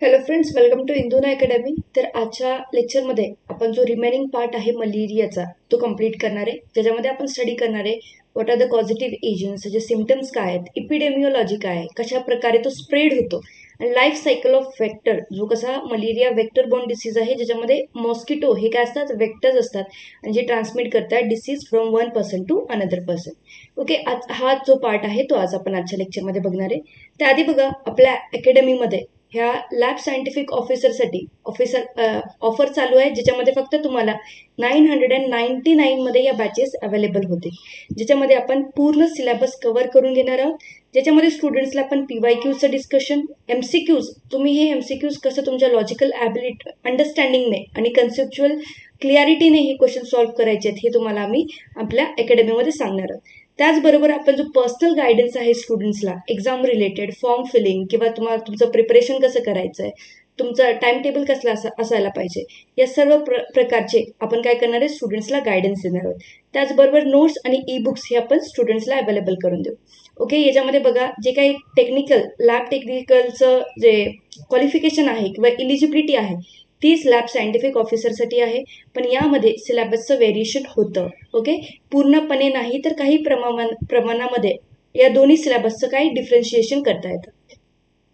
Hello friends, welcome to Induna academy. तर आजच्या लेक्चरमध्ये आपण जो रिमेनिंग पार्ट आहे मलेरियाचा तो कंप्लीट करणार आहे, ज्याच्यामध्ये आपण स्टडी करणार आहे what are the positive agents, त्याचे सिम्पटम्स काय आहेत, इपिडेमिओलॉजी काय आहे, कशा प्रकारे तो स्प्रेड होतो आणि लाईफ सायकल ऑफ वेक्टर, जो कसा मलेरिया वेक्टर बोर्न डिसीज आहे, ज्याच्यामध्ये मॉस्किटो हे काय असतात, वेक्टर्स असतात आणि जे ट्रान्समिट करतात disease from one person to another person. Okay, आज हा जो पार्ट आहे तो आज आपण आजच्या लेक्चरमध्ये बघणार आहे. त्याआधी बघा, आपल्या अकॅडमीमध्ये ह्या लॅब सायंटिफिक ऑफिसरसाठी ऑफर चालू आहे, ज्याच्यामध्ये फक्त तुम्हाला 999 मध्ये या बॅचेस अवेलेबल होते, ज्याच्यामध्ये आपण पूर्ण सिलेबस कव्हर करून घेणार आहोत, ज्याच्यामध्ये स्टुडंट्सला आपण PYQचं डिस्कशन, MCQs, तुम्ही हे MCQs कसं तुमच्या लॉजिकल ॲबिलिटी अंडरस्टँडिंगने आणि कन्सेप्च्युअल क्लिअरिटीने हे क्वेश्चन सॉल्व्ह करायचे आहेत हे तुम्हाला आम्ही आपल्या अकॅडमीमध्ये सांगणार आहोत. त्याचबरोबर आपण जो पर्सनल गायडन्स आहे स्टुडंट्सला एक्झाम रिलेटेड, फॉर्म फिलिंग किंवा तुम्हाला तुमचं प्रिपरेशन कसं करायचं आहे, तुमचा टाइम टेबल कसला असायला पाहिजे, या सर्व प्रकारचे आपण काय करणार आहे, स्टुडंट्सला गायडन्स देणार आहोत. त्याचबरोबर नोट्स आणि ई बुक्स हे आपण स्टुडंट्सला अवेलेबल करून देऊ. ओके, याच्यामध्ये बघा, जे काही टेक्निकल लॅब टेक्निकलचं जे क्वालिफिकेशन आहे किंवा इलिजिबिलिटी आहे तीच लॅब सायंटिफिक ऑफिसरसाठी आहे, पण यामध्ये सिलेबसचं व्हेरिएशन होतं. ओके, पूर्णपणे नाही तर काही प्रमाणामध्ये या दोन्ही सिलेबसचं काही डिफरन्शिएशन करता येतं.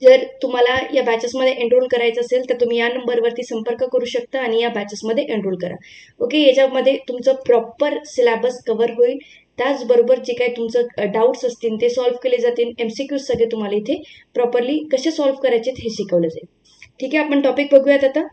जर तुम्हाला या बॅचेसमध्ये एनरोल करायचं असेल तर तुम्ही या नंबरवरती संपर्क करू शकता आणि या बॅचेसमध्ये एनरोल करा. ओके, याच्यामध्ये तुमचं प्रॉपर सिलेबस कव्हर होईल, त्याचबरोबर जे काही तुमचं डाऊट्स असतील ते सॉल्व्ह केले जातील, MCQs सगळे तुम्हाला इथे प्रॉपरली कसे सॉल्व्ह करायचे हे शिकवलं जाईल. ठीक आहे, आपण टॉपिक बघूयात आता.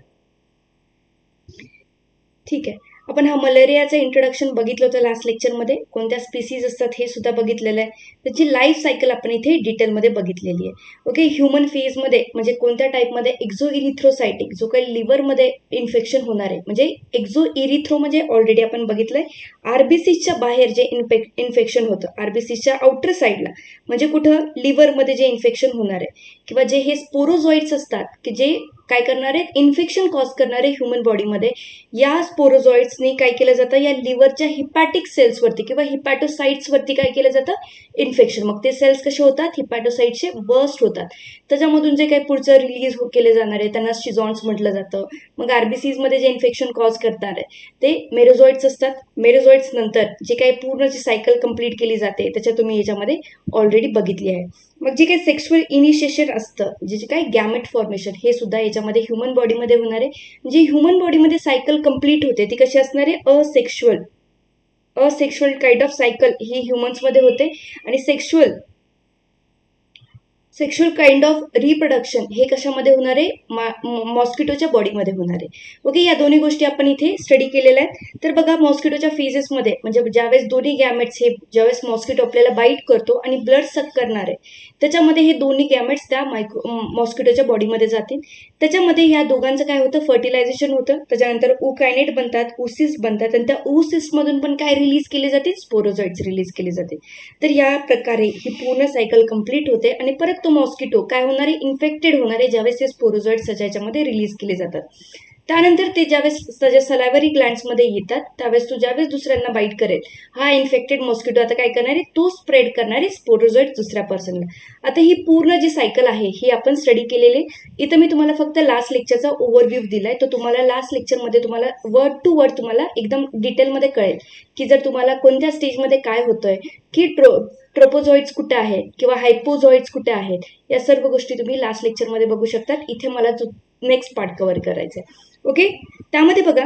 ठीक आहे, आपण हा मलेरियाचं इंट्रोडक्शन बघितलं होतं लास्ट लेक्चरमध्ये, कोणत्या स्पीसीज असतात हे सुद्धा बघितलेलं आहे, त्याची लाईफ सायकल आपण इथे डिटेलमध्ये बघितलेली आहे. ओके, ह्युमन फेजमध्ये म्हणजे कोणत्या टाईपमध्ये, एक्झो इरिथ्रोसायटिक, जो काही लिव्हरमध्ये इन्फेक्शन होणार आहे, म्हणजे एक्झो इरिथ्रो म्हणजे ऑलरेडी आपण बघितलंय आरबीसीच्या बाहेर जे इन्फेक्शन होतं, आरबीसीच्या आउटर साईडला म्हणजे कुठं, लिव्हरमध्ये जे इन्फेक्शन होणार आहे, किंवा जे हे स्पोरोझॉइड्स असतात की जे काय करणार आहेत, इन्फेक्शन कॉज करणारे ह्युमन बॉडीमध्ये, या स्पोरोझॉइड्सनी काय केलं जातं, या लिव्हरच्या हिपॅटिक सेल्सवरती किंवा हिपॅटोसाइट्सवरती काय केलं जातं, इन्फेक्शन. मग ते सेल्स कसे होतात, हिपॅटोसाइट्सचे बर्स्ट होतात, त्याच्यामधून जे काही पुढचं रिलीज केले जाणार आहे त्यांना शिझॉन्स म्हटलं जातं. मग आरबीसीजमध्ये जे इन्फेक्शन कॉज करणार आहे ते मेरोझॉइड्स असतात. मेरोझॉइड्स नंतर जे काही पूर्ण जी सायकल कंप्लीट केली जाते त्याच्यात तुम्ही याच्यामध्ये ऑलरेडी बघितली आहे. मग जे काही सेक्शुअल इनिशिएशन असतं, जे काही गॅमेट फॉर्मेशन, हे सुद्धा याच्यामध्ये ह्युमन बॉडीमध्ये होणार आहे. जी ह्युमन बॉडीमध्ये सायकल कंप्लीट होते ती कशी असणार आहे, असेक्शुअल काइंड ऑफ सायकल ही ह्युमन्समध्ये होते, आणि सेक्शुअल काइंड ऑफ रिप्रोडक्शन हे कशामध्ये होणार आहे, मॉस्किटोच्या बॉडीमध्ये होणार आहे. ओके, या दोन्ही गोष्टी आपण इथे स्टडी केलेल्या आहेत. तर बघा, मॉस्किटोच्या फेजेसमध्ये म्हणजे ज्यावेळेस दोन्ही गॅमेट्स हे ज्यावेळेस मॉस्किटो आपल्याला बाईट करतो आणि ब्लड सक करणार आहे, त्याच्यामध्ये हे दोन्ही गॅमेट्स त्या मॉस्किटोच्या बॉडीमध्ये जातील. त्याच्यामध्ये या दोघांचं काय होतं, फर्टिलायझेशन होतं, त्याच्यानंतर उकायनेट बनतात, ऊसिस बनतात, आणि त्या ऊसिसमधून पण काय रिलीज केले जातील, स्पोरोझॉइड्स रिलीज केले जातील. तर या प्रकारे ही पूर्ण सायकल कंप्लीट होते आणि परत तो मॉस्किटो काय होणार आहे, इन्फेक्टेड होणार आहे ज्यावेळेस ते स्पोरोझॉइड्स याच्यामध्ये रिलीज केले जातात. त्यानंतर ते ज्यावेळेस त्याच्या सलायव्हरी ग्लँड्समध्ये येतात त्यावेळेस तो ज्यावेळेस दुसऱ्यांना बाईट करेल, हा इन्फेक्टेड मॉस्किटो आता काय करणार आहे, तो स्प्रेड करणार आहे स्पोरोझॉइड दुसऱ्या पर्सनला. आता ही पूर्ण जी सायकल आहे ही आपण स्टडी केलेली. इथं मी तुम्हाला फक्त लास्ट लेक्चरचा ओव्हरव्ह्यू दिलाय, तो तुम्हाला लास्ट लेक्चरमध्ये तुम्हाला वर्ड टू वर्ड तुम्हाला एकदम डिटेलमध्ये कळेल की जर तुम्हाला कोणत्या स्टेजमध्ये काय होतंय, की ट्रोपोझॉइड्स कुठे आहेत किंवा हायपोझॉइड्स कुठे आहेत, या सर्व गोष्टी तुम्ही लास्ट लेक्चरमध्ये बघू शकतात. इथे मला नेक्स्ट पार्ट कव्हर करायचा आहे. ओके, त्यामध्ये बघा,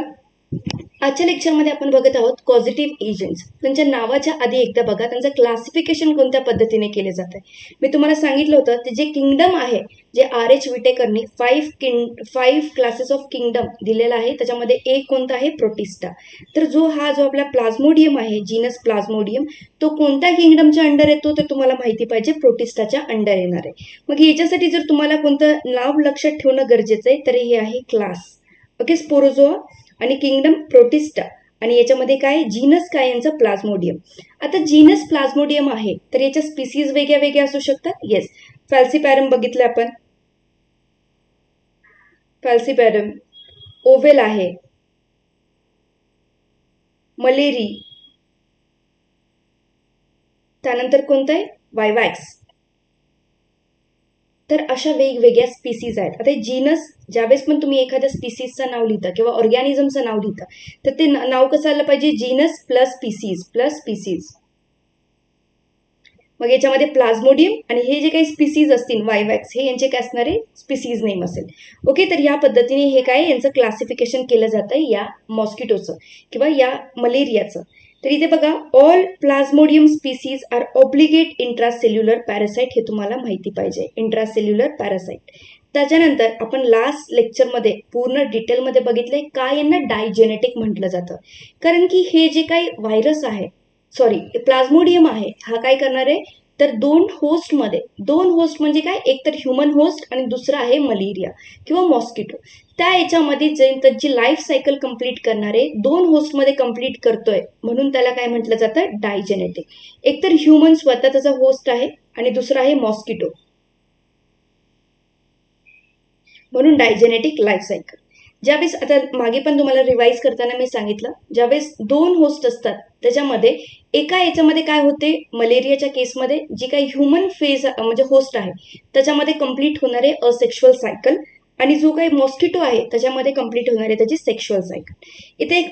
आजच्या लेक्चरमध्ये आपण बघत आहोत पॉझिटिव्ह एजंट्स. त्यांच्या नावाच्या आधी एकदा बघा त्यांचं क्लासिफिकेशन कोणत्या पद्धतीने केले जात आहे. मी तुम्हाला सांगितलं होतं ते जे किंगडम आहे, जे RH विटेकरनी 5 क्लासेस ऑफ किंगडम दिलेला आहे, त्याच्यामध्ये एक कोणता आहे, प्रोटिस्टा. तर जो आपला प्लाझ्मोडियम आहे, जीनस प्लाझ्मोडियम, तो कोणत्या किंगडमच्या अंडर येतो तर तुम्हाला माहिती पाहिजे, प्रोटिस्टाच्या अंडर येणार आहे. मग याच्यासाठी जर तुम्हाला कोणतं नाव लक्षात ठेवणं गरजेचं आहे तर हे आहे क्लास. ओके, स्पोरोझोआ आणि किंगडम प्रोटिस्टा, आणि याच्यामध्ये काय, जीनस काय यांचं, प्लाझ्मोडियम. आता जीनस प्लाझ्मोडियम आहे तर याच्या स्पीसीज वेगळ्या वेगळ्या असू शकतात. येस, फॅल्सीपॅरम बघितलं आपण, फॅल्सीपॅरम, ओवेल आहे, मलेरी, त्यानंतर कोणतं आहे, वायवॅक्स, तर अशा वेगवेगळ्या स्पीसीज आहेत. आता जीनस ज्यावेळेस पण तुम्ही एखाद्या स्पीसीजचं नाव लिहिता किंवा ऑर्गॅनिझमचं नाव लिहिता तर ते नाव कसं आलं पाहिजे, genus plus species plus species. मग याच्यामध्ये प्लाझ्मोडियम आणि हे जे काही स्पीसीज असतील वायवॅक्स हे यांचे काय असणारे स्पीसीज नेम असेल. ओके, तर या पद्धतीने हे काय यांचं क्लासिफिकेशन केलं जातं या मॉस्किटोचं किंवा या मलेरियाचं. तर इथे बघा, all plasmodium species are obligate intracellular parasite, हे तुम्हाला माहिती पाहिजे, इंट्रासेल्युलर पॅरासाइट. त्याच्यानंतर आपण लास्ट लेक्चरमध्ये पूर्ण डिटेलमध्ये बघितले का यांना डायजेनेटिक म्हटलं जातं, कारण की हे जे काही व्हायरस आहे प्लाझ्मोडियम आहे हा काय करणार आहे तर दोन होस्ट म्हणजे काय, एक तर ह्युमन होस्ट आणि दुसरा आहे मलेरिया किंवा मॉस्किटो. त्या याच्यामध्ये जे त्यांची लाईफ सायकल कंप्लीट करणारे दोन होस्टमध्ये कंप्लीट करतोय म्हणून त्याला काय म्हटलं जातं, डायजेनेटिक. एक तर ह्युमन स्वतः त्याचा होस्ट आहे आणि दुसरा आहे मॉस्किटो, म्हणून डायजेनेटिक लाईफ सायकल. ज्यावेळेस आता मागे पण तुम्हाला रिवाईज करताना मी सांगितलं, ज्यावेळेस दोन होस्ट असतात त्याच्यामध्ये एका याच्यामध्ये काय होते, मलेरियाच्या केसमध्ये जी काही ह्युमन फेज म्हणजे होस्ट आहे त्याच्यामध्ये कंप्लीट होणारे असेक्शुअल सायकल आणि जो काही मॉस्किटो आहे त्याच्यामध्ये कंप्लीट होणारे त्याची सेक्शुअल सायकल. इथे एक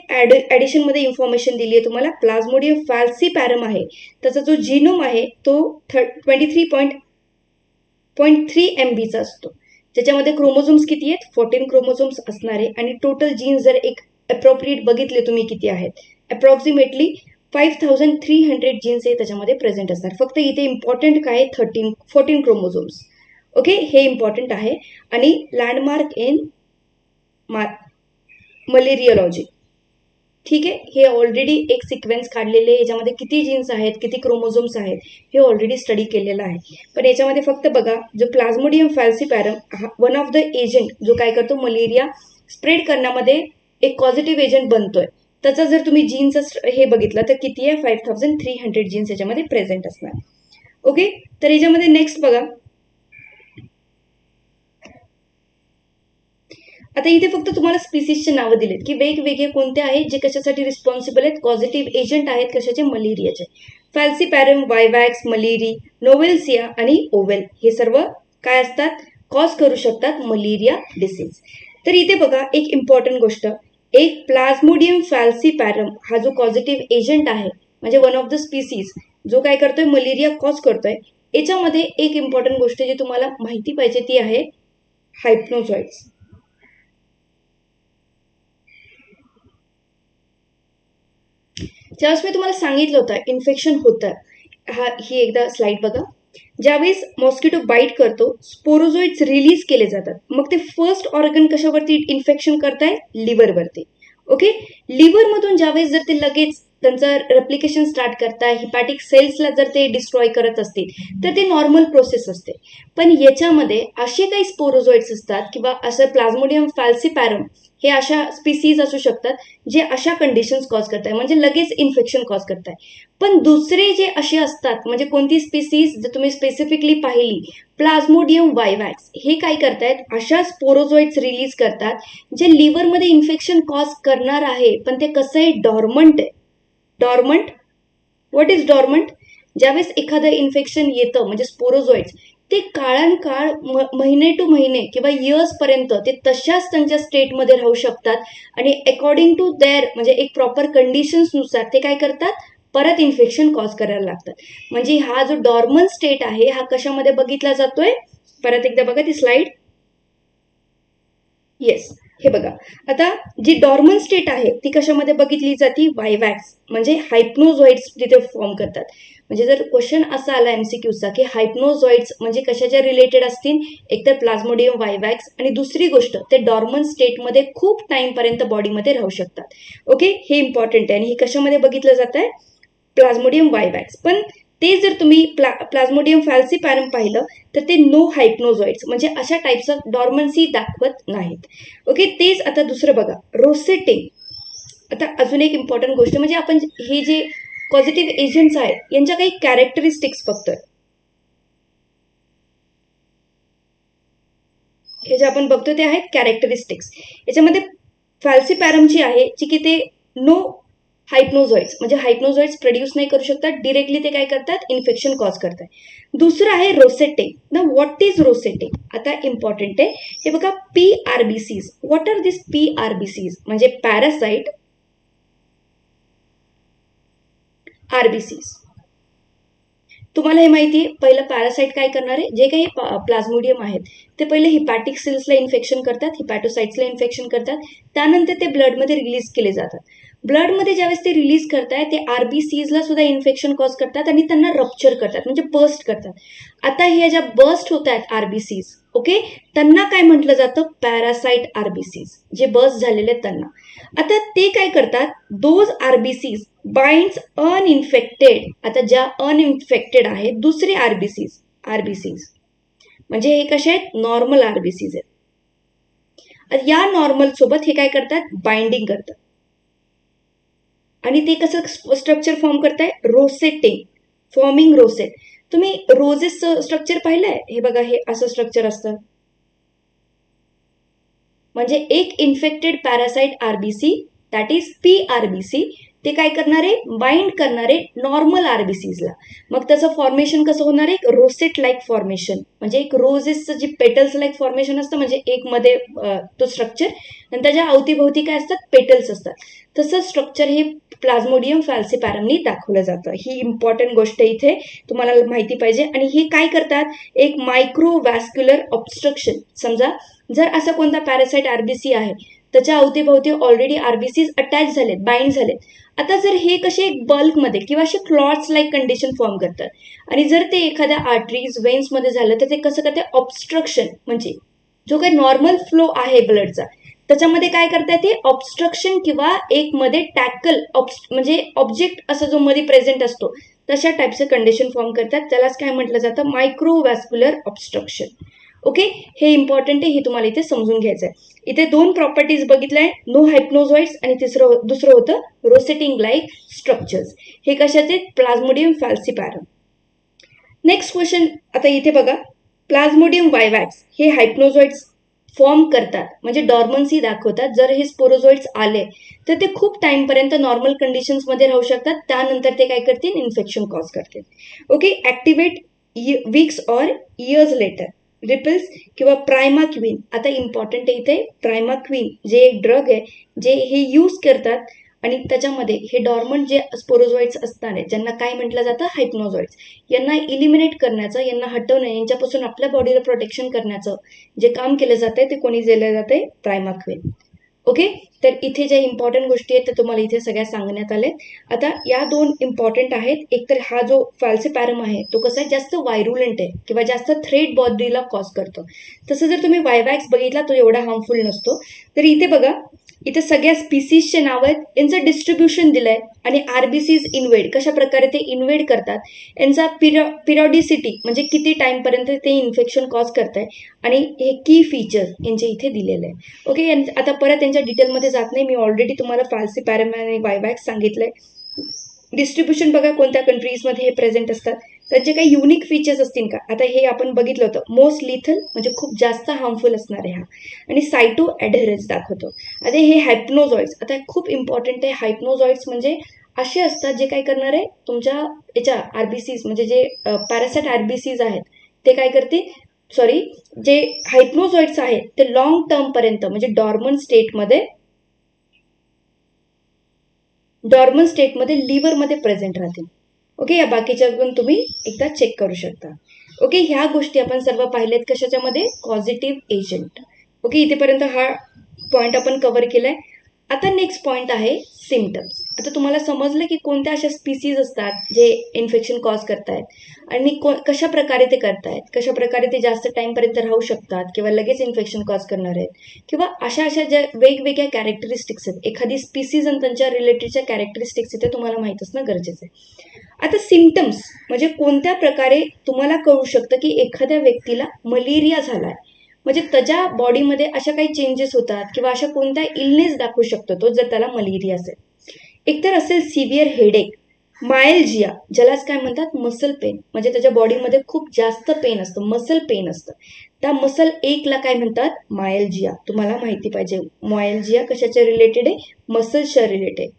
ॲडिशनमध्ये इन्फॉर्मेशन दिली आहे तुम्हाला, प्लाझ्मोडियम फॅल्सीपॅरम आहे त्याचा जो जीनोम आहे तो 23.3 MBचा असतो, ज्याच्यामध्ये क्रोमोझोम्स किती आहेत, 14 क्रोमोझोम्स असणारे आणि टोटल जीन्स जर एक अप्रोप्रिएट बघितले तुम्ही किती आहेत, अप्रॉक्सिमेटली 5300 जीन्स हे त्याच्यामध्ये प्रेझेंट असणार. फक्त इथे इम्पॉर्टंट काय, 14 क्रोमोझोम्स. ओके, हे इम्पॉर्टंट आहे. आणि लँडमार्क इन मलेरियोलॉजी, ठीक आहे, हे ऑलरेडी एक सिक्वेन्स काढलेले, याच्यामध्ये किती जीन्स आहेत किती क्रोमोझोम्स आहेत हे ऑलरेडी स्टडी केलेलं आहे. पण याच्यामध्ये फक्त बघा, जो प्लाझ्मोडियम फॅल्सीपॅरम हा वन ऑफ द एजंट जो काय करतो मलेरिया स्प्रेड करण्यामध्ये एक पॉझिटिव्ह एजंट बनतोय, त्याचा जर तुम्ही जीन्सचं हे बघितलं तर किती आहे, 5300 जीन्स याच्यामध्ये प्रेझेंट असणार. ओके, तर याच्यामध्ये नेक्स्ट बघा, आता इथे फक्त तुम्हाला स्पीसीजचे नावं दिलेत की वेगवेगळे कोणते आहेत जे कशासाठी रिस्पॉन्सिबल आहेत, पॉझिटिव्ह एजंट आहेत कशाचे, मलेरियाचे. फॅल्सीपॅरम, वायवॅक्स, मलेरी, नोवेल्सिया आणि ओवेल हे सर्व काय असतात, कॉज करू शकतात मलेरिया डिसीज. तर इथे बघा एक इम्पॉर्टंट गोष्ट, एक प्लाझ्मोडियम फॅल्सीपॅरम हा जो पॉझिटिव्ह एजंट आहे म्हणजे वन ऑफ द स्पीसीज जो काय करतोय मलेरिया कॉज करतोय, याच्यामध्ये एक इम्पॉर्टंट गोष्ट जी तुम्हाला माहिती पाहिजे ती आहे हायप्नोझॉइड्स. ज्यावेळेस मी तुम्हाला सांगितलं होतं इन्फेक्शन होतं, ही एकदा स्लाइड बघा, ज्यावेळेस मॉस्किटो बाईट करतो स्पोरोझोइड्स रिलीज केले जातात, मग ते फर्स्ट ऑर्गन कशावरती इन्फेक्शन करताय, लिव्हरवरती. ओके, लिव्हरमधून ज्यावेळेस जर ते लगेच त्यांचं रेप्लिकेशन स्टार्ट करताय, हिपॅटिक सेल्सला जर ते डिस्ट्रॉय करत असतील तर ते नॉर्मल प्रोसेस असते. पण याच्यामध्ये असे काही स्पोरोझोइड्स असतात किंवा असं प्लाझ्मोडियम फॅल्सीपॅरम हे अशा स्पीसीज असू शकतात जे अशा कंडिशन्स कॉज करताय म्हणजे लगेच इन्फेक्शन कॉज करताय. पण दुसरे जे असे असतात म्हणजे कोणती स्पीसीज जर तुम्ही स्पेसिफिकली पाहिली, प्लाझ्मोडियम वायवॅक्स हे काय करतायत, अशा स्पोरोझोइड्स रिलीज करतात जे लिव्हरमध्ये इन्फेक्शन कॉज करणार आहे, पण ते कसं आहे, डॉर्मंट आहे. डॉर्मंट, व्हॉट इज डॉर्मंट, ज्यावेळेस एखादं इन्फेक्शन येतं म्हणजे स्पोरोझोइड्स ते काळानकाळ महिने टू महिने किंवा इयर्स पर्यंत ते तशाच त्यांच्या स्टेटमध्ये राहू शकतात आणि अकॉर्डिंग टू देअर म्हणजे एक प्रॉपर कंडिशन्सनुसार ते काय करतात, परत इन्फेक्शन कॉज करायला लागतात. म्हणजे हा जो डॉर्मन स्टेट आहे हा कशामध्ये बघितला जातोय, परत एकदा बघा ती स्लाइड. येस, हे बघा, आता जी डॉर्मन स्टेट आहे ती कशामध्ये बघितली जाते, वायवॅक्स म्हणजे हायप्नोझॉइड्स तिथे फॉर्म करतात. म्हणजे जर क्वेश्चन असा आला एमसीक्यूचा की हायप्नोझॉइड्स म्हणजे कशाच्या रिलेटेड असतील, एकतर प्लाझ्मोडियम वायवॅक्स आणि दुसरी गोष्ट ते डॉर्मन स्टेटमध्ये खूप टाइम पर्यंत बॉडीमध्ये राहू शकतात. ओके, हे इम्पॉर्टंट आहे आणि हे कशामध्ये बघितलं जात आहे, प्लाझ्मोडियम वायवॅक्स. पण ते जर तुम्ही प्लाझ्मोडियम फॅल्सीपॅरम पाहिलं तर ते नो हायप्नोझॉइड्स म्हणजे अशा टाईप्स ऑफ डॉर्मन्सी दाखवत नाहीत. ओके, तेच आता दुसरं बघा, रोसेटिन. आता अजून एक इम्पॉर्टंट गोष्ट म्हणजे आपण हे जे पॉझिटिव्ह एजंट्स आहेत यांच्या काही कॅरेक्टरिस्टिक्स बघतोय, हे जे आपण बघतोय ते आहेत कॅरेक्टरिस्टिक्स. याच्यामध्ये फॅल्सीपॅरमची आहे जी की ते नो हायप्नोझॉइड्स, म्हणजे हायप्नोझॉइड्स प्रोड्यूस नाही करू शकतात, डिरेक्टली ते काय करतात, इन्फेक्शन कॉज करतात. दुसरं आहे रोसेटे. ना व्हॉट इज रोसेटे, आता इम्पॉर्टंट आहे हे बघा. PRBCs, what are this PRBCs, म्हणजे पॅरासाइट RBCs. तुम्हाला हे माहिती आहे, पहिलं पॅरासाइट काय करणार आहे, जे काही प्लाझ्मोडियम आहेत ते पहिले हिपॅटिक सेल्सला इन्फेक्शन करतात, हिपॅटोसाइट्सला इन्फेक्शन करतात, त्यानंतर ते ब्लडमध्ये रिलीज केले जातात. ब्लडमध्ये ज्यावेळेस ते रिलीज करताय ते RBCsला सुद्धा इन्फेक्शन कॉज करतात आणि त्यांना रप्चर करतात, म्हणजे बर्स्ट करतात. आता ह्या ज्या बर्स्ट होत आहेत RBCs, ओके, त्यांना काय म्हटलं जातं, पॅरासाइट RBCs, जे बर्स्ट झालेले आहेत त्यांना. आता ते काय करतात, दोज RBCs बाइंड्स अनइन्फेक्टेड. आता ज्या अनइन्फेक्टेड आहेत दुसरे RBCs म्हणजे हे कसे आहेत, नॉर्मल RBCs आहेत. या नॉर्मल सोबत हे काय करतात, बाइंडिंग करतात. आणि ते कसं स्ट्रक्चर फॉर्म करताय, रोसेटिंग, फॉर्मिंग रोसेट. तुम्ही रोजेस स्ट्रक्चर पाहिलंय, हे बघा, हे असं स्ट्रक्चर असतं. म्हणजे एक infected parasite RBC, that is PRBC, ते काय करणार आहे, बाइंड करणार आहे नॉर्मल RBCsला. मग त्याचं फॉर्मेशन कसं होणार आहे, रोसेट लाईक फॉर्मेशन, म्हणजे एक रोजेसचं जे पेटल्स लाईक फॉर्मेशन असतं, म्हणजे एक मध्ये तो स्ट्रक्चर आणि त्याच्या अवतीभोवती काय असतात, पेटल्स असतात. तसं स्ट्रक्चर हे प्लाझ्मोडियम फॅल्सीपॅरमनी दाखवलं जातं. ही इम्पॉर्टंट गोष्ट इथे तुम्हाला माहिती पाहिजे. आणि हे काय करतात, एक मायक्रोवॅस्क्युलर ऑब्स्ट्रक्शन. समजा जर असा कोणता पॅरासाइट RBC आहे, त्याच्या अवतीभोवती ऑलरेडी RBCs अटॅच झालेत, बाइंड झालेत. आता जर हे कसे एक बल्कमध्ये किंवा असे क्लॉट्स लाईक कंडिशन फॉर्म करतात आणि जर ते एखाद्या आर्टरीज वेन्समध्ये झालं तर ते कसं करते, ऑब्स्ट्रक्शन, म्हणजे जो काही नॉर्मल फ्लो आहे ब्लडचा त्याच्यामध्ये काय करता येते, ऑब्स्ट्रक्शन किंवा एक मध्ये टॅकल म्हणजे ऑब्जेक्ट असं जो मध्ये प्रेझेंट असतो तशा टाईपचं कंडिशन फॉर्म करतात. त्यालाच काय म्हटलं जातं, मायक्रोवॅस्क्युलर ऑब्स्ट्रक्शन. ओके, हे इम्पॉर्टंट आहे, हे तुम्हाला इथे समजून घ्यायचं आहे. इथे दोन प्रॉपर्टीज बघितल्या, नो हायप्नोझॉइड्स आणि दुसरं होतं रोसेटिंग लाईक स्ट्रक्चर्स. हे कशाचे, प्लाझ्मोडियम फॅल्सीपॅरम. नेक्स्ट क्वेश्चन, आता इथे बघा, प्लाझ्मोडियम वायवॅक्स हे हायप्नोझॉइड्स फॉर्म करतात, म्हणजे डॉर्मन्सी दाखवतात. जर हे स्पोरोझॉइड्स आले तर ते खूप टाइमपर्यंत नॉर्मल कंडिशन्समध्ये राहू शकतात, त्यानंतर ते काय करतील, इन्फेक्शन कॉज करतील. Okay, activate weeks or years later, relapse किंवा प्रायमाक्विन. आता इम्पॉर्टंट आहे इथे, प्रायमाक्विन जे एक ड्रग आहे जे हे यूज करतात आणि त्याच्यामध्ये हे डॉर्मंट जे स्पोरोझॉइड्स असतात आहेत, ज्यांना काय म्हटलं जातं, हायप्नोझॉइड्स, यांना इलिमिनेट करण्याचं, यांना हटवणं, यांच्यापासून आपल्या बॉडीला प्रोटेक्शन करण्याचं जे काम केलं जातंय ते कोणी दिलं जातंय, प्रायमाक्विन. ओके, तर इथे ज्या इम्पॉर्टंट गोष्टी आहेत त्या तुम्हाला इथे सगळ्या सांगण्यात आल्या. आता या दोन इम्पॉर्टंट आहेत. एक तर हा जो फॅल्सीपॅरम आहे तो कसा आहे, जास्त व्हायरुलंट आहे किंवा जास्त थ्रेट बॉडीला कॉज करतो. तसं जर तुम्ही वायवॅक्स बघितला तो एवढा हार्मफुल नसतो. तर इथे बघा, इथे सगळ्या स्पीसीजचे नाव आहेत, यांचं डिस्ट्रीब्युशन दिलंय आणि RBCs इन्वेड कशा प्रकारे ते इन्वेड करतात, यांचा पिरियॉडिसिटी म्हणजे किती टाइमपर्यंत ते इन्फेक्शन कॉज करताय आणि हे की फीचर्स यांचे इथे दिलेले आहे. ओके, आता परत त्यांच्या डिटेलमध्ये जात नाही, मी ऑलरेडी तुम्हाला फॅल्सीपॅरम आणि वायवॅक्स सांगितलंय. डिस्ट्रीब्युशन बघा कोणत्या कंट्रीजमध्ये हे प्रेझेंट असतात, त्यांचे काही युनिक फीचर्स असतील का. आता हे आपण बघितलं होतं, मोस्ट लिथल म्हणजे खूप जास्त हार्मफुल असणार आहे हा, आणि सायटो ॲडहेरन्स दाखवतो. आता हे हायप्नोझॉइड्स, आता खूप इम्पॉर्टंट आहे. हायप्नोझॉइड्स म्हणजे असे असतात जे काय करणार आहे, तुमच्या याच्या RBCs म्हणजे जे पॅरासाइट RBCs आहेत ते काय करते, सॉरी, जे हायप्नोझॉइड्स आहेत ते लॉंग टर्म पर्यंत म्हणजे डॉर्मन स्टेटमध्ये लिव्हरमध्ये प्रेझेंट राहतील. ओके, या बाकीच्या पण तुम्ही एकदा चेक करू शकता. ओके, ह्या गोष्टी आपण सर्व पाहिलेत कशाच्यामध्ये, कॉझिटिव्ह एजंट. ओके, इथेपर्यंत हा पॉईंट आपण कव्हर केलाय. आता नेक्स्ट पॉईंट आहे सिम्पटम्स. आता तुम्हाला समजलं की कोणत्या अशा स्पीसीज असतात जे इन्फेक्शन कॉज करतायत आणि कशा प्रकारे ते करतायत, कशा प्रकारे ते जास्त टाइमपर्यंत राहू शकतात किंवा लगेच इन्फेक्शन कॉज करणार आहेत, किंवा अशा ज्या वेगवेगळ्या कॅरेक्टरिस्टिक्स आहेत एखादी स्पीसीज आणि त्यांच्या रिलेटेडच्या कॅरेक्टरिस्टिक्स ते तुम्हाला माहीत असणं गरजेचं आहे. आता सिम्पटम्स म्हणजे कोणत्या प्रकारे तुम्हाला कळू शकतं की एखाद्या व्यक्तीला मलेरिया झालाय, म्हणजे त्याच्या बॉडीमध्ये अशा काही चेंजेस होतात किंवा अशा कोणत्या इलनेस दाखवू शकतो तो जर त्याला मलेरिया असेल. एकतर असेल सिव्हिअर हेडेक, मायल्जिया, ज्यालाच काय म्हणतात मसल पेन, म्हणजे त्याच्या बॉडीमध्ये खूप जास्त पेन असतं, मसल पेन असतं. त्या मसल एकला काय म्हणतात, मायल्जिया. तुम्हाला माहिती पाहिजे मायल्जिया कशाच्या रिलेटेड आहे, मसल्सच्या रिलेटेड.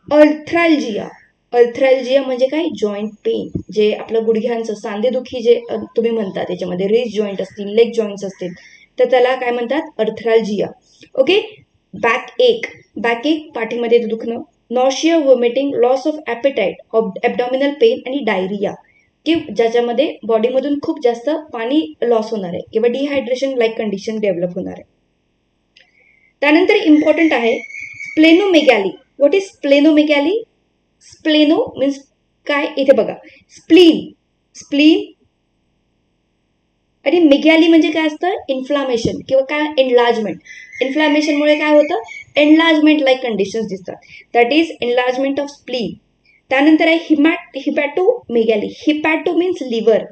अर्थ्रॅल्जिया. अर्थ्रॅल्जिया म्हणजे काय? जॉईंट पेन, जे आपलं गुडघ्यांचं सांधेदुखी जे तुम्ही म्हणता, त्याच्यामध्ये रिस्ट जॉईंट असतील, लेग जॉईंट्स असतील, तर त्याला काय म्हणतात? Arthralgia. Okay. Back ache, back ache पाठीमध्ये दुखणं, nausea, vomiting, loss of appetite, abdominal pain आणि डायरिया, की ज्याच्यामध्ये बॉडीमधून खूप जास्त पाणी लॉस होणार आहे किंवा डिहायड्रेशन लाईक कंडिशन डेव्हलप होणार आहे. त्यानंतर इम्पॉर्टंट आहे splenomegaly. What is splenomegaly? Spleno means काय? इथे बघा, स्प्लीन, स्प्लीन आणि मेगॅली म्हणजे काय असतं? इन्फ्लामेशन किंवा काय? एनलार्जमेंट. इन्फ्लामेशनमुळे काय होतं? एनलार्जमेंट लाईक कंडिशन्स दिसतात. That is enlargement of spleen. त्यानंतर आहे हिपॅटोमेगॅली. हिपॅटो मीन्स लिव्हर,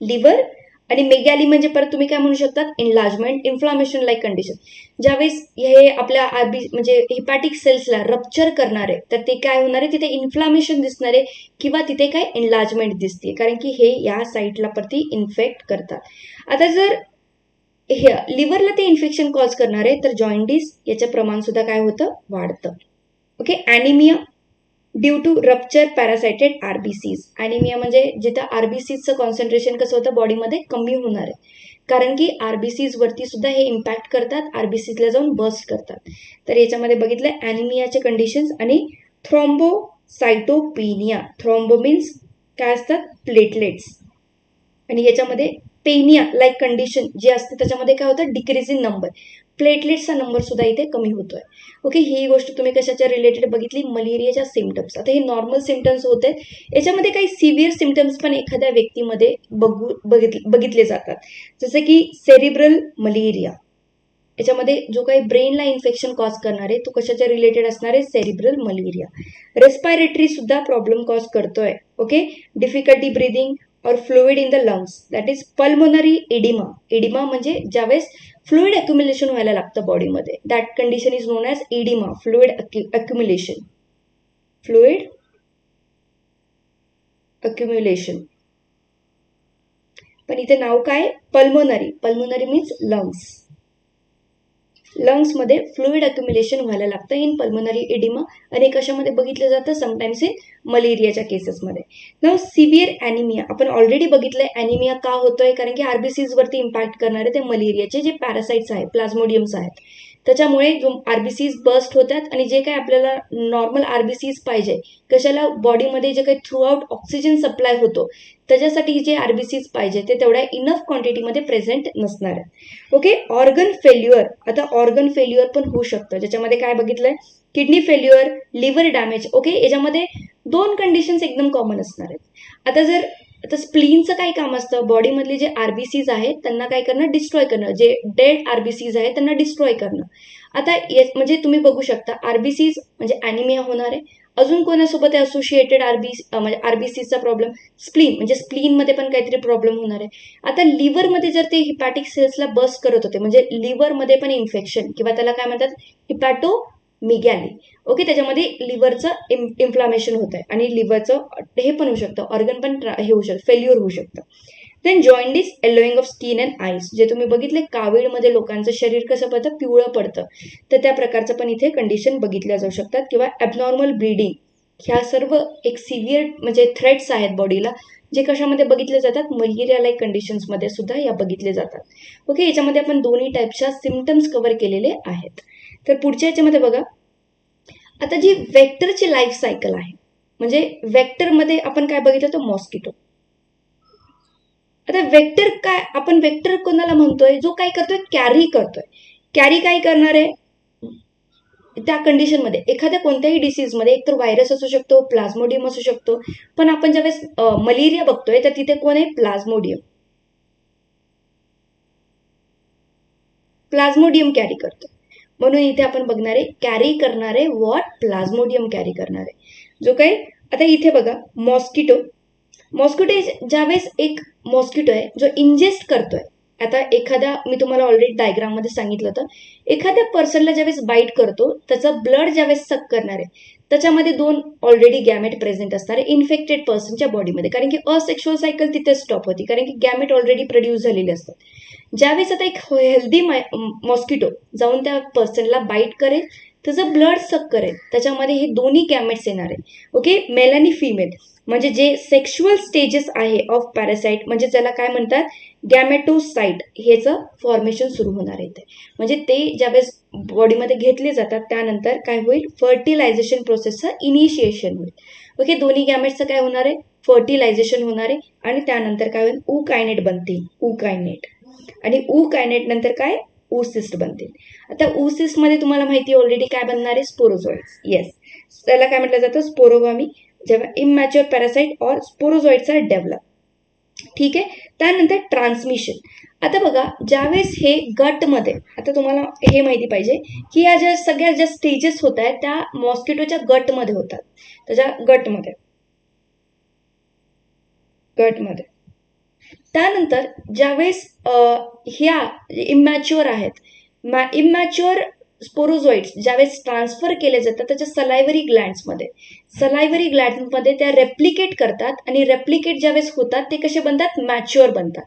लिव्हर, आणि मेगॅली म्हणजे परत तुम्ही काय म्हणू शकतात? Enlargement, inflammation like condition. ज्यावेळेस हे आपल्या आरबी म्हणजे हिपॅटिक सेल्सला रप्चर करणार आहे, तर ते काय होणार आहे? तिथे इन्फ्लामेशन दिसणार आहे किंवा तिथे काय? एनलार्जमेंट दिसते, कारण की हे या साईटला परती इन्फेक्ट करतात. आता जर हे लिव्हरला ते इन्फेक्शन कॉज करणार आहे, तर जॉइंडिस याचं प्रमाण सुद्धा काय होतं? वाढतं. Okay. Anaemia due to rupture parasitised RBCs. Anaemia म्हणजे जिथं आरबीसीजचं कॉन्सन्ट्रेशन कसं होतं? बॉडीमध्ये कमी होणार आहे, कारण की आरबीसीज वरती सुद्धा हे इम्पॅक्ट करतात, आरबीसीजला जाऊन बस्ट करतात. तर याच्यामध्ये बघितलं ॲनिमियाचे कंडिशन्स. आणि थ्रॉम्बोसायटोपेनिया. थ्रॉम्बो मीन्स काय असतात? प्लेटलेट्स. आणि याच्यामध्ये पेनिया लाईक कंडिशन जी असते, त्याच्यामध्ये काय होतं? डिक्रीज इन नंबर, प्लेटलेट्सचा नंबर सुद्धा इथे कमी होतोय. ओके. ही गोष्ट तुम्ही कशाच्या रिलेटेड बघितली? मलेरियाच्या सिम्पटम्स. आता हे नॉर्मल सिम्पटम्स होते, याच्यामध्ये काही सिव्हिअर सिम्पटम्स पण एखाद्या व्यक्तीमध्ये बघितले जातात, जसं की सेरिब्रल मलेरिया. याच्यामध्ये जो काही ब्रेनला इन्फेक्शन कॉज करणार आहे, तो कशाच्या रिलेटेड असणार आहे? Cerebral malaria. रेस्पायरेटरी सुद्धा प्रॉब्लेम कॉज करतोय. Okay. Difficulty breathing or fluid in the lungs, that is pulmonary oedema. Oedema म्हणजे ज्यावेळेस फ्लुइड अक्युम्युलेशन व्हायला लागतं बॉडीमध्ये, that condition is known as oedema, fluid accumulation. Fluid accumulation. पण इथे नाव काय? पल्मोनरी. Pulmonary means lungs. लंग्समध्ये फ्लुइड अक्युम्युलेशन व्हायला लागतं इन पल्मोनरी एडिमा. आणि कशामध्ये बघितलं जातं? समटाइम्स इन मलेरियाच्या केसेसमध्ये. नाव सिव्हिअर ॲनिमिया. आपण ऑलरेडी बघितलंय ॲनिमिया का होतोय, कारण की आरबीसीज वरती इम्पॅक्ट करणारे ते मलेरियाचे जे पॅरासाइट्स आहेत, प्लाझ्मोडियम्स आहेत, त्याच्यामुळे जो आरबीसीज बस्ट होतात आणि जे काही आपल्याला नॉर्मल आरबीसीज पाहिजे, कशाला? बॉडीमध्ये जे काही थ्रू आउट ऑक्सिजन सप्लाय होतो, त्याच्यासाठी जे आरबीसीज पाहिजे ते तेवढ्या इनफ क्वांटिटीमध्ये प्रेझेंट नसणार आहे. ओके. Organ failure. आता ऑर्गन फेल्युअर पण होऊ शकतं, ज्याच्यामध्ये काय बघितलंय? Kidney failure, liver damage. Okay. याच्यामध्ये दोन कंडिशन्स एकदम कॉमन असणार आहेत. आता स्प्लीनचं काय काम असतं? बॉडीमधले जे आरबीसीज आहेत त्यांना काय करणं? डिस्ट्रॉय करणं. जे डेड आरबीसीज आहेत त्यांना डिस्ट्रॉय करणं. आता म्हणजे तुम्ही बघू शकता, आरबीसीज म्हणजे ॲनिमिया होणार आहे. अजून कोणासोबत आहे असोसिएटेड म्हणजे आरबीसीचा प्रॉब्लेम? स्प्लीन, म्हणजे स्प्लीनमध्ये पण काहीतरी प्रॉब्लेम होणार आहे. आता लिव्हरमध्ये जर ते हिपॅटिक सेल्सला बस्ट करत होते, म्हणजे लिव्हरमध्ये पण इन्फेक्शन किंवा त्याला काय म्हणतात? हिपॅटोमेगॅली. ओके. त्याच्यामध्ये लिव्हरचं इन्फ्लामेशन होत आहे आणि लिव्हरचं हे पण होऊ शकतं, ऑर्गन पण हे होऊ शकतं, फेल्युअर होऊ शकतं. Then jaundice, yellowing of skin and eyes. जे तुम्ही बघितले कावीळमध्ये लोकांचं शरीर कसं पडतं? पिवळं पडतं. तर त्या प्रकारचं पण इथे कंडिशन बघितल्या जाऊ शकतात. किंवा ॲबनॉर्मल ब्लिडिंग. ह्या सर्व एक सिव्हिअर म्हणजे थ्रेट्स आहेत बॉडीला, जे कशामध्ये बघितले जातात? मलेरिया लाईक कंडिशन्समध्ये सुद्धा या बघितले जातात. ओके. याच्यामध्ये आपण दोन्ही टाईपच्या सिम्पटम्स कव्हर केलेले आहेत. तर पुढच्या याच्यामध्ये बघा, आता जी वेक्टरची लाईफ सायकल आहे, म्हणजे वेक्टरमध्ये आपण काय बघितलं? तर मॉस्किटो. आता वेक्टर काय? आपण वेक्टर कोणाला म्हणतोय? जो काय करतोय? कॅरी करतोय. कॅरी काय करणार आहे? त्या कंडिशनमध्ये एखाद्या कोणत्याही डिसीजमध्ये एकतर व्हायरस असू शकतो, प्लाझ्मोडियम असू शकतो, पण आपण ज्यावेळेस मलेरिया बघतोय तर तिथे कोण आहे? प्लाझ्मोडियम. प्लाझ्मोडियम कॅरी करतो, म्हणून इथे आपण बघणार आहे कॅरी करणारे व्हॉट? प्लाझ्मोडियम कॅरी करणारे. जो काही आता इथे बघा, मॉस्किटो. मॉस्किटो ज्यावेळेस एक मॉस्किटो आहे जो इंजेस्ट करतोय. आता मी तुम्हाला ऑलरेडी डायग्राममध्ये सांगितलं होतं, एखाद्या पर्सनला ज्यावेळेस बाईट करतो, त्याचं ब्लड ज्यावेळेस सक करणार आहे, त्याच्यामध्ये दोन ऑलरेडी गॅमेट प्रेझेंट असणार आहे इन्फेक्टेड पर्सनच्या बॉडीमध्ये, कारण की असेक्शुअल सायकल तिथे स्टॉप होती, कारण की गॅमेट ऑलरेडी प्रोड्यूस झालेले असतात. ज्यावेळेस आता एक हेल्दी मॉस्किटो जाऊन त्या पर्सनला बाईट करेल, तुझं ब्लड सक करेल, त्याच्यामध्ये हे दोन्ही गॅमेट्स येणार आहे. ओके, मेल आणि फिमेल, म्हणजे जे सेक्शुअल स्टेजेस आहे ऑफ पॅरासाइट, म्हणजे ज्याला काय म्हणतात गॅमेटोसाइट, ह्याचं फॉर्मेशन सुरू होणार आहे. म्हणजे ते ज्यावेळेस बॉडीमध्ये घेतले जातात त्यानंतर काय होईल, फर्टिलायझेशन प्रोसेसचं इनिशिएशन होईल. ओके, दोन्ही गॅमेट्सचं काय होणार आहे, फर्टिलायझेशन होणार आहे आणि त्यानंतर काय होईल, ऊकायनेट बनतील, ऊकायनेट. आणि ऊकायनेट नंतर काय, oocyst बनतील. आता oocyst मध्ये तुम्हाला माहिती ऑलरेडी काय बनणार आहे, स्पोरोझोइड्स. येस, त्याला काय म्हटलं जातं, स्पोरोगामी, जेव्हा इमॅच्युअर पॅरासाइट और स्पोरोझोइड्स आर डेव्हलप. ठीक आहे, त्यानंतर ट्रान्समिशन. आता बघा, ज्यावेळेस हे गटमध्ये, आता तुम्हाला हे माहिती पाहिजे की या ज्या सगळ्या ज्या स्टेजेस होत आहेत त्या मॉस्किटोच्या गटमध्ये होतात, त्याच्या गटमध्ये. त्यानंतर ज्यावेळेस ह्या इमॅच्युअर आहेत, इमॅच्युअर स्पोरोझोइड्स ज्यावेळेस ट्रान्सफर केले जातात त्याच्या सलायव्हरी ग्लँड्समध्ये त्या रेप्लिकेट करतात आणि रेप्लिकेट ज्यावेळेस होतात ते कसे बनतात, मॅच्युअर बनतात.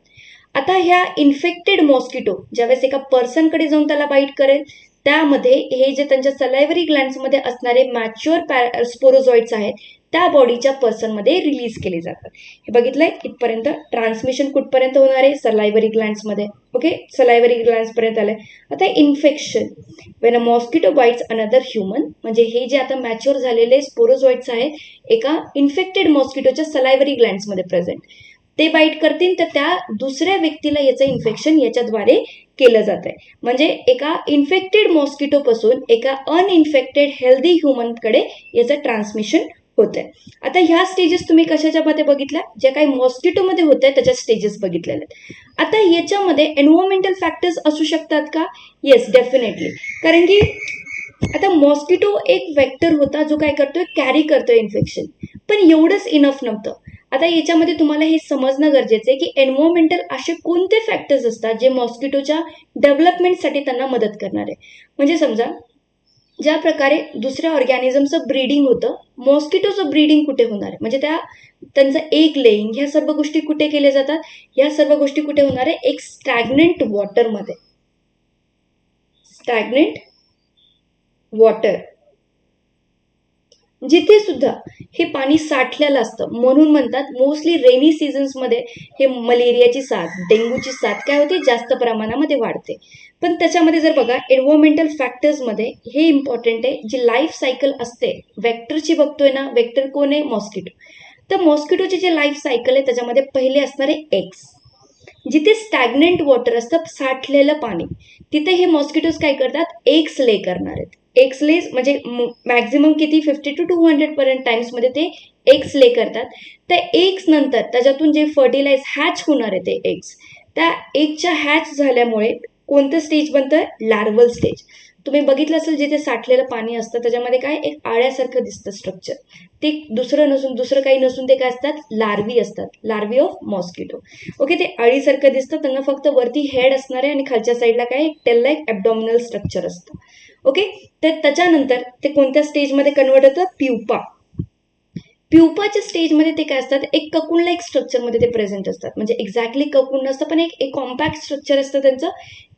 आता ह्या इन्फेक्टेड मॉस्किटो ज्यावेळेस एका पर्सनकडे जाऊन त्याला बाईट करेल, त्यामध्ये हे जे त्यांच्या सलायव्हरी ग्लँड्समध्ये असणारे मॅच्युअर स्पोरोझोइड्स आहेत त्या बॉडीच्या पर्सनमध्ये रिलीज केले जातात. हे बघितलंय इथपर्यंत. ट्रान्समिशन कुठपर्यंत होणार आहे, सलायव्हरी ग्लँड्समध्ये. ओके, सलायव्हरी ग्लँड्स पर्यंत आलंय. आता infection, when a mosquito bites another human, म्हणजे हे जे आता मॅच्युअर झालेले स्पोरोझोइड्स आहेत एका इन्फेक्टेड मॉस्किटोच्या सलायव्हरी ग्लँड्समध्ये प्रेझेंट, ते बाईट करतील तर त्या दुसऱ्या व्यक्तीला याचं इन्फेक्शन याच्याद्वारे केलं जात आहे. म्हणजे एका इन्फेक्टेड मॉस्किटो पासून एका अनइन्फेक्टेड हेल्दी ह्युमनकडे याचं ट्रान्समिशन होत आहे. आता ह्या स्टेजेस तुम्ही कशाच्या मध्ये बघितल्या, ज्या काही मॉस्किटोमध्ये होत आहे त्याच्या स्टेजेस बघितलेल्या आहेत. आता याच्यामध्ये एन्व्हायरमेंटल फॅक्टर्स असू शकतात का, येस डेफिनेटली. कारण की आता मॉस्किटो एक वेक्टर होता जो काय करतोय, कॅरी करतोय इन्फेक्शन, पण एवढंच इनफ नव्हतं. आता याच्यामध्ये तुम्हाला हे समजणं गरजेचं आहे की एन्व्हायरमेंटल असे कोणते फॅक्टर्स असतात जे मॉस्किटोच्या डेव्हलपमेंटसाठी त्यांना मदत करणार आहे. म्हणजे समजा ज्या प्रकारे दुसऱ्या ऑर्गॅनिझमचं ब्रीडिंग होतं, मॉस्किटोचं ब्रीडिंग कुठे होणार आहे, म्हणजे त्यांचं एग लेईंग, ह्या सर्व गोष्टी कुठे केल्या जातात, ह्या सर्व गोष्टी कुठे होणार आहे, एक स्टॅग्नंट वॉटरमध्ये. स्टॅग्नंट वॉटर, जिथे सुद्धा हे पाणी साठलेलं असतं, म्हणून म्हणतात मोस्टली रेनी सीझन्समध्ये हे मलेरियाची साथ, डेंग्यूची साथ काय होते, जास्त प्रमाणामध्ये वाढते. पण त्याच्यामध्ये जर बघा एन्व्हायरमेंटल फॅक्टर्समध्ये हे इम्पॉर्टंट आहे, जी लाईफ सायकल असते वेक्टरची बघतोय ना, वेक्टर कोण आहे, मॉस्किटो. तर मॉस्किटोचे जे लाईफ सायकल आहे त्याच्यामध्ये पहिले असणारे एग्स, जिथे स्टॅग्नंट वॉटर असतं, साठलेलं पाणी, तिथे हे मॉस्किटोज काय करतात, एग्स ले करणार आहेत. एग्स ले म्हणजे मॅक्झिमम किती, 50 to 200 पर्यंत टाइम्समध्ये ते एग्स ले करतात. त्या एग्स नंतर त्याच्यातून जे फर्टिलाइज हॅच होणार आहे ते एग्स, त्या एगच्या हॅच झाल्यामुळे कोणतं स्टेज बनतं, लार्वल स्टेज. तुम्ही बघितलं असेल जिथे साठलेलं पाणी असतं त्याच्यामध्ये काय एक आळ्यासारखं दिसतं स्ट्रक्चर, ते दुसरं काही नसून ते काय असतात, लार्वी असतात, लार्वी ऑफ मॉस्किटो. ओके, ते अळीसारखं दिसतं, त्यांना फक्त वरती हेड असणार आहे आणि खालच्या साईडला काय एक टेल लाईक ॲब्डॉमिनल स्ट्रक्चर असतं. ओके, तर त्याच्यानंतर ते कोणत्या स्टेजमध्ये कन्वर्ट होतं, प्युपा. प्युपाच्या स्टेजमध्ये ते काय असतात, एक ककून लाईक स्ट्रक्चरमध्ये ते प्रेझेंट असतात. म्हणजे एक्झॅक्टली ककून नसतं पण एक कॉम्पॅक्ट स्ट्रक्चर असतं त्यांचं.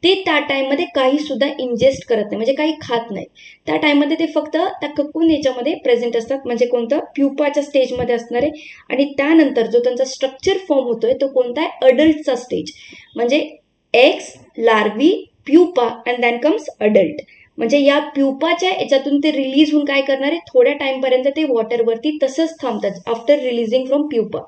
ते त्या टाइममध्ये काही सुद्धा इंजेस्ट करत नाही, म्हणजे काही खात नाही. त्या टाइममध्ये ते फक्त त्या ककून याच्यामध्ये प्रेझेंट असतात, म्हणजे कोणतं, प्युपाच्या स्टेजमध्ये असणार आहे. आणि त्यानंतर जो त्यांचा स्ट्रक्चर फॉर्म होतोय तो कोणता आहे, अडल्टचा स्टेज. म्हणजे eggs, larvae, pupa and then comes adult. म्हणजे या प्युपाच्या याच्यातून ते रिलीज होऊन काय करणार आहे, थोड्या टाइमपर्यंत ते वॉटरवरती तसंच थांबतात आफ्टर रिलीजिंग फ्रॉम प्युपा.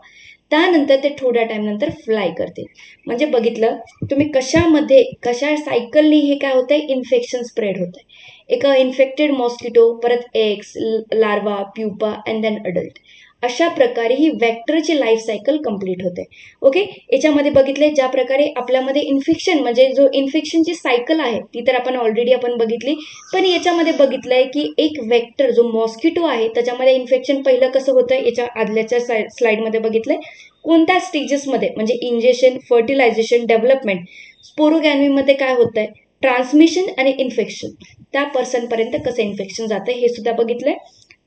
त्यानंतर ते थोड्या टाइम नंतर फ्लाय करते. म्हणजे बघितलं तुम्ही कशा सायकलनी हे काय होतंय, इन्फेक्शन स्प्रेड होतंय. एक इन्फेक्टेड मॉस्किटो, परत eggs, larva, pupa and then adult, अशा प्रकारे ही वेक्टरची लाईफ सायकल कंप्लीट होते. ओके, याच्यामध्ये बघितले ज्या प्रकारे आपल्यामध्ये इन्फेक्शन म्हणजे जो इन्फेक्शनची सायकल आहे ती तर आपण ऑलरेडी बघितली, पण याच्यामध्ये बघितलंय की एक वेक्टर जो मॉस्किटो आहे त्याच्यामध्ये इन्फेक्शन पहिलं कसं होतं, याच्या आदल्याच्या स्लाइडमध्ये बघितलंय कोणत्या स्टेजेसमध्ये, म्हणजे इंजेक्शन, फर्टिलायझेशन, डेव्हलपमेंट, स्पोरोगॅनमीमध्ये काय होतंय, ट्रान्समिशन आणि इन्फेक्शन, त्या पर्सनपर्यंत कसं इन्फेक्शन जातं हे सुद्धा बघितलंय.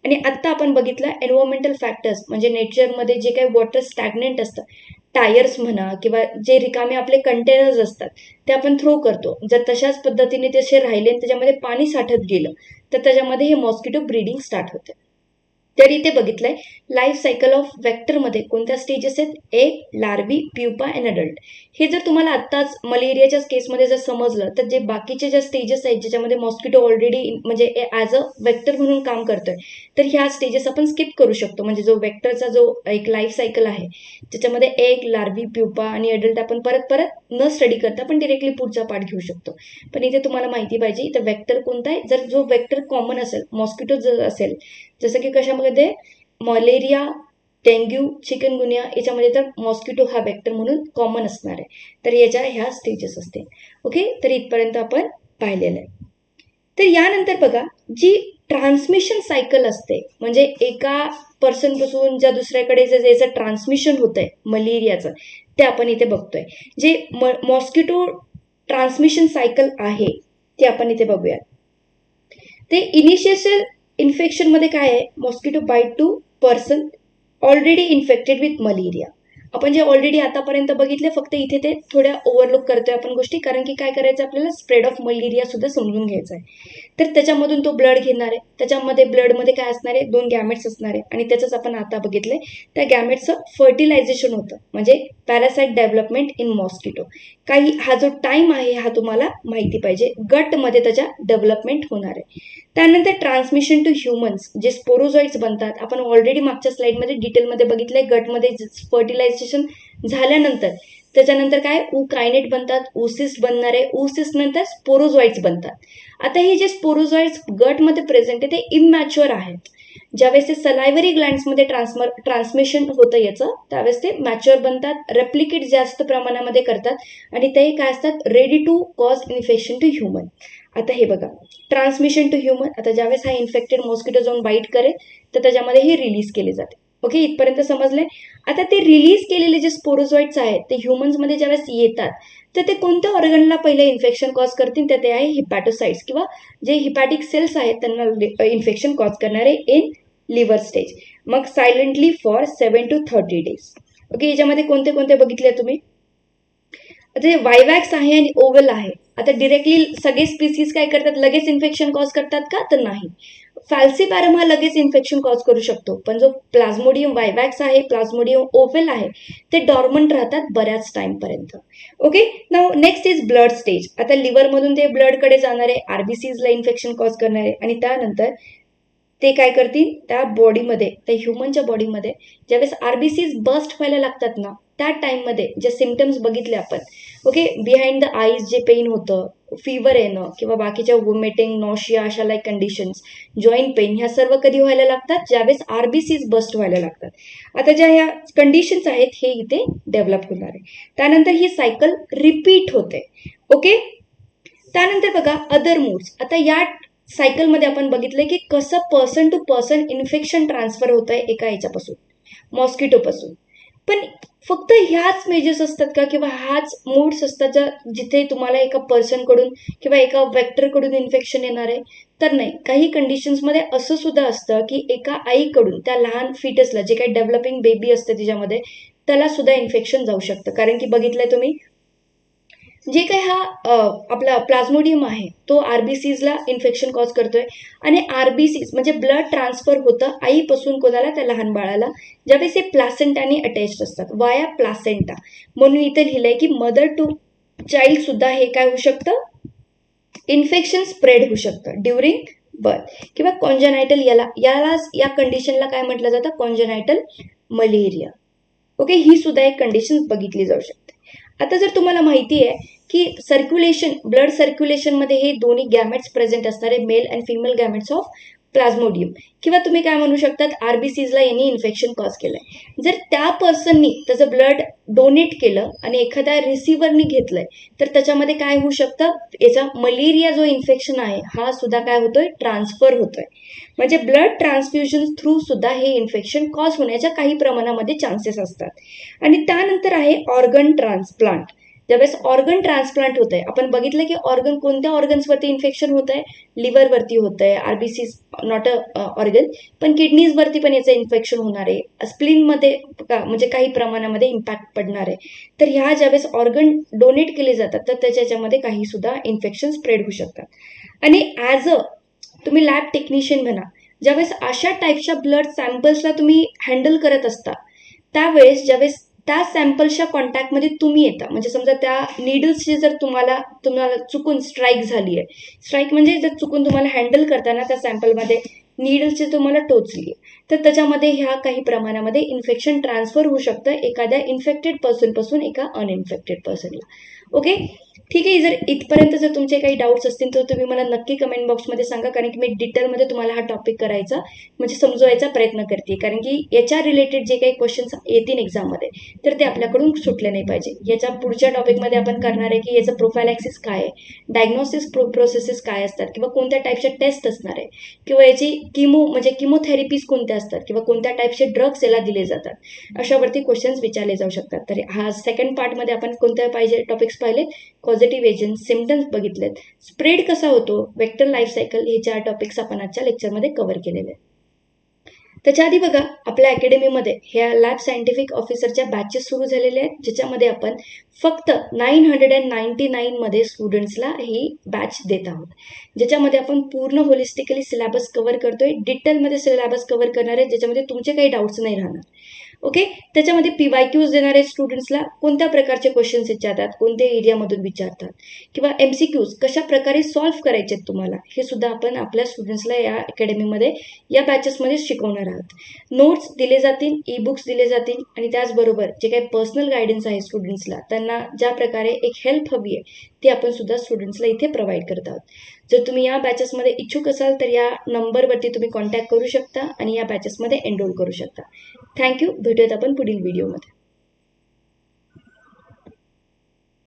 आणि आत्ता आपण बघितलं एन्व्हायरमेंटल फॅक्टर्स, म्हणजे नेचरमध्ये जे काही वॉटर स्टॅग्नंट असतं टायर्स म्हणा किंवा जे रिकामे आपले कंटेनर्स असतात ते आपण थ्रो करतो. जर तशाच पद्धतीने ते असे राहिले आणि त्याच्यामध्ये पाणी साठत गेलं तर त्याच्यामध्ये हे मॉस्किटो ब्रीडिंग स्टार्ट होते. तर इथे बघितलंय लाईफ सायकल ऑफ वेक्टरमध्ये कोणत्या स्टेजेस आहेत, egg, larvae, pupa and adult. हे जर तुम्हाला आत्ताच मलेरियाच्या केसमध्ये जर समजलं तर जे बाकीचे ज्या स्टेजेस आहेत ज्याच्यामध्ये मॉस्किटो ऑलरेडी म्हणजे ॲज अ वेक्टर म्हणून काम करतोय तर ह्या स्टेजेस आपण स्किप करू शकतो. म्हणजे जो वेक्टरचा जो एक लाईफ सायकल आहे ज्याच्यामध्ये एग, लार्वी, प्युपा आणि अडल्ट आपण परत परत न स्टडी करता पण डिरेक्टली पुढचा पार्ट घेऊ शकतो. पण इथे तुम्हाला माहिती पाहिजे इथं वेक्टर कोणता आहे, जर जो वेक्टर कॉमन असेल मॉस्किटो जर असेल जसं की कशामध्ये मलेरिया, डेंग्यू, चिकनगुनिया याच्यामध्ये तर मॉस्किटो हा वेक्टर म्हणून कॉमन असणार आहे. तर याच्या ह्या स्टेजेस असतील. ओके, तर इथपर्यंत आपण पाहिलेलं आहे. तर यानंतर बघा जी ट्रान्समिशन सायकल असते म्हणजे एका पर्सनपासून ज्या दुसऱ्याकडे जे याचं ट्रान्समिशन होत आहे मलेरियाचं ते आपण इथे बघतोय. जे मॉस्किटो ट्रान्समिशन सायकल आहे ते आपण इथे बघूया. ते इनिशियल इन्फेक्शन मध्ये काय आहे, mosquito bite to person already infected with malaria. आपण जे ऑलरेडी आतापर्यंत बघितले फक्त इथे ते थोड्या ओव्हरलुक करतोय आपण गोष्टी, कारण की काय करायचं आपल्याला स्प्रेड ऑफ मलेरिया सुद्धा समजून घ्यायचा आहे. तर त्याच्यामधून तो ब्लड घेणार आहे, त्याच्यामध्ये ब्लडमध्ये काय असणार आहे, 2 गॅमेट्स असणार आहे आणि त्याचंच आपण आता बघितलंय त्या गॅमेट्सचं फर्टिलायझेशन होतं म्हणजे पॅरासाइट डेव्हलपमेंट इन मॉस्किटो. काही हा जो टाइम आहे हा तुम्हाला माहिती पाहिजे, गटमध्ये त्याच्या डेव्हलपमेंट होणार आहे. त्यानंतर ट्रान्समिशन टू ह्युमन्स जे स्पोरोझॉइड्स बनतात, आपण ऑलरेडी मागच्या स्लाइडमध्ये डिटेलमध्ये बघितलंय. गटमध्ये फर्टिलायझेशन झाल्यानंतर त्याच्यानंतर काय कायनेट बनतात, ओसिस्ट बनणार आहे, ओसिस्ट नंतर स्पोरोझॉइड्स बनतात. आता हे जे स्पोरोझॉइड्स गटमध्ये प्रेझेंट आहे ते इमॅच्युअर आहेत. ज्यावेळेस ते सलायव्हरी ग्लँड्समध्ये ट्रान्समिशन होतं याचं त्यावेळेस ते मॅच्युअर बनतात, रेप्लिकेट जास्त प्रमाणामध्ये करतात आणि ते काय असतात, ready to cause infection to human. आता हे बघा ट्रान्समिशन टू ह्युमन, आता ज्यावेळेस हा इन्फेक्टेड मॉस्किटो जाऊन बाईट करेल तर त्याच्यामध्ये हे रिलीज केले जाते. ओके, इथपर्यंत समजले. आता ते रिलीज केलेले जे स्पोरोझॉइड्स आहेत ते ह्युमन्समध्ये ज्यावेळेस येतात तर ते कोणत्या ऑर्गनला पहिले इन्फेक्शन कॉज करतील तर ते आहे हिपॅटोसाइट्स किंवा जे हिपॅटिक सेल्स आहेत त्यांना इन्फेक्शन कॉज करणारे इन लिव्हर स्टेज. मग silently for 7 to 30 days. Okay, याच्यामध्ये कोणते कोणते बघितले तुम्ही, आता हे वायवॅक्स आहे आणि ओव्हल आहे. आता डिरेक्टली सगळे स्पीसीज काय करतात, लगेच इन्फेक्शन कॉज करतात का तर नाही. फॅल्सीपॅरम हा लगेच इन्फेक्शन कॉज करू शकतो, पण जो प्लाझ्मोडियम वायवॅक्स आहे, प्लाझ्मोडियम ओव्हल आहे ते डॉर्मंट राहतात बऱ्याच टाइम पर्यंत. Okay, now next is blood stage. आता लिव्हरमधून ते ब्लडकडे जाणारे आरबीसीजला इन्फेक्शन कॉज करणारे आणि त्यानंतर ते काय करतील त्या बॉडीमध्ये, त्या ह्युमनच्या बॉडीमध्ये ज्यावेळेस आरबीसीज बस्ट व्हायला लागतात ना त्या टाइममध्ये जे सिम्पटम्स बघितले आपण, ओके, बिहाइंड द आईज जे पेन होतं, फीवर येणं किंवा बाकीच्या वोमिटिंग, नॉशिया अशा लाईक कंडिशन्स, जॉईंट पेन, ह्या सर्व कधी व्हायला लागतात ज्यावेळेस आरबीसीज बस्ट व्हायला लागतात. आता ज्या ह्या कंडिशन्स आहेत हे इथे डेव्हलप होणार आहे. त्यानंतर ही सायकल रिपीट होते. ओके, त्यानंतर बघा अदर मूड्स. आता या सायकलमध्ये आपण बघितलंय की कसं person to person infection transfer होत आहे एका याच्यापासून मॉस्किटोपासून. पण फक्त ह्याच मेजर्स असतात का किंवा ह्याच मूड्स असतात ज्या जिथे तुम्हाला एका पर्सनकडून किंवा एका वेक्टरकडून इन्फेक्शन येणार आहे तर नाही. काही कंडिशन्समध्ये असं सुद्धा असतं की एका आईकडून त्या लहान फिटसला जे काही डेव्हलपिंग बेबी असतं तिच्यामध्ये त्याला सुद्धा इन्फेक्शन जाऊ शकतं. कारण की बघितलंय तुम्ही जे काही हा आपला प्लाझ्मोडियम आहे तो आरबीसीजला इन्फेक्शन कॉज करतोय आणि आरबीसीज म्हणजे ब्लड ट्रान्सफर होतं आईपासून कोणाला, त्या लहान बाळाला, ज्यावेळेस हे प्लासेंटाने अटॅच्ड असतात वाया प्लासेंटा. म्हणून इथे लिहिलंय की मदर टू चाइल्ड सुद्धा हे काय होऊ शकतं, इन्फेक्शन स्प्रेड होऊ शकतं ड्युरिंग बर्थ किंवा कॉन्जेनायटल. या कंडिशनला काय म्हटलं जातं, कॉन्जेनायटल मलेरिया. ओके, ही सुद्धा एक कंडिशन बघितली जाऊ शकते. आता जर तुम्हाला माहिती आहे की सर्क्युलेशन, ब्लड सर्क्युलेशनमध्ये हे दोन्ही गॅमेट्स प्रेझेंट असणारे male and female gametes of plasmodium किंवा तुम्ही काय म्हणू शकतात आरबीसीजला यांनी इन्फेक्शन कॉज केलंय. जर त्या पर्सननी त्याचं ब्लड डोनेट केलं आणि एखाद्या रिसिव्हरनी घेतलंय तर त्याच्यामध्ये काय होऊ शकतं, याचा मलेरिया जो इन्फेक्शन आहे हा सुद्धा काय होतोय, ट्रान्सफर होतोय. म्हणजे ब्लड ट्रान्सफ्युजन थ्रू सुद्धा हे इन्फेक्शन कॉज होण्याच्या काही प्रमाणामध्ये चान्सेस असतात. आणि त्यानंतर आहे ऑर्गन ट्रान्सप्लांट. ज्यावेळेस ऑर्गन ट्रान्सप्लांट होत आहे, आपण बघितलं की ऑर्गन कोणत्या ऑर्गन्सवरती इन्फेक्शन होत आहे, लिव्हरवरती होत आहे, आरबीसी नॉट अ ऑर्गन, पण किडनीजवरती पण याचं इन्फेक्शन होणार आहे, स्प्लीनमध्ये म्हणजे काही प्रमाणामध्ये इम्पॅक्ट पडणार आहे. तर ह्या ज्यावेळेस ऑर्गन डोनेट केले जातात तर त्याच्यामध्ये काही सुद्धा इन्फेक्शन स्प्रेड होऊ शकतात. आणि ॲज अ तुम्ही लॅब टेक्निशियन म्हणा, ज्यावेळेस अशा टाईपच्या ब्लड सॅम्पल्सला तुम्ही हँडल करत असता, त्यावेळेस ज्यावेळेस त्या सॅम्पल्सच्या कॉन्टॅक्टमध्ये तुम्ही येता, म्हणजे समजा त्या निडल्सची जर तुम्हाला तुम्हाला चुकून स्ट्राईक झाली आहे, स्ट्राईक म्हणजे जर चुकून तुम्हाला हँडल करताना त्या सॅम्पलमध्ये निडल्सची तुम्हाला टोचली आहे, तर त्याच्यामध्ये ह्या काही प्रमाणामध्ये इन्फेक्शन ट्रान्सफर होऊ शकतं एखाद्या इन्फेक्टेड पर्सनपासून एका अनइन्फेक्टेड पर्सनला. ओके, ठीक आहे. जर इथपर्यंत जर तुमचे काही डाऊट्स असतील तर तुम्ही मला नक्की कमेंट बॉक्समध्ये सांगा, कारण की मी डिटेलमध्ये तुम्हाला हा टॉपिक करायचा म्हणजे समजवायचा प्रयत्न करते, कारण की याच्या रिलेटेड जे काही क्वेश्चन्स येतील एक्झाममध्ये तर ते आपल्याकडून सुटले नाही पाहिजे. याच्या पुढच्या टॉपिकमध्ये आपण करणार आहे की याचं प्रोफायलॅक्सिस काय आहे, डायग्नोसिस प्रोसेसेस काय असतात, किंवा कोणत्या टाईपच्या टेस्ट असणार आहे, किंवा याची म्हणजे किमोथेरपीज कोणत्या असतात, किंवा कोणत्या टाईपचे ड्रग्स याला दिले जातात, अशावरती क्वेश्चन्स विचारले जाऊ शकतात. तर हा सेकंड पार्टमध्ये आपण कोणत्या पाहिजे टॉपिक्स पाहिले, पॉझिटिव्ह एजंट, सिम्पटम्स बघितलेत, स्प्रेड कसा होतो, वेक्टर लाईफ सायकल, हे 4 टॉपिक्स आपण आजच्या लेक्चरमध्ये कव्हर केलेले आहेत. त्याच्या आधी बघा, आपल्या अकॅडमीमध्ये ह्या लॅब सायंटिफिक ऑफिसरच्या बॅचेस सुरू झालेल्या आहेत, ज्याच्यामध्ये आपण फक्त 999 मध्ये स्टुडंट्सला ही बॅच देत आहोत, ज्याच्यामध्ये आपण पूर्ण होलिस्टिकली सिलेबस कव्हर करतोय, डिटेलमध्ये सिलेबस कव्हर करणार आहे, ज्याच्यामध्ये तुमचे काही डाऊट्स नाही राहणार. ओके, त्याच्यामध्ये PYQs देणारे स्टुडंट्सला कोणत्या प्रकारचे क्वेश्चन्स विचारतात, कोणत्या एरियामधून विचारतात, किंवा MCQs कशा प्रकारे सॉल्व्ह करायचे तुम्हाला, हे सुद्धा आपण आपल्या स्टुडंट्सला या अकॅडमीमध्ये या बॅचेसमध्ये शिकवणार आहोत. नोट्स दिले जातील, ई बुक्स दिले जातील, आणि त्याचबरोबर जे काही पर्सनल गायडन्स आहे स्टुडंट्सला, त्यांना ज्या प्रकारे एक हेल्प हवी आहे ती आपण सुद्धा स्टुडंट्सला इथे प्रोव्हाइड करत आहोत. जर तुम्ही या बॅचेसमध्ये इच्छुक असाल तर या नंबरवरती तुम्ही कॉन्टॅक्ट करू शकता आणि या बॅचेसमध्ये एनरोल करू शकता. थँक्यू. भेटूयात आपण पुढील व्हिडिओमध्ये.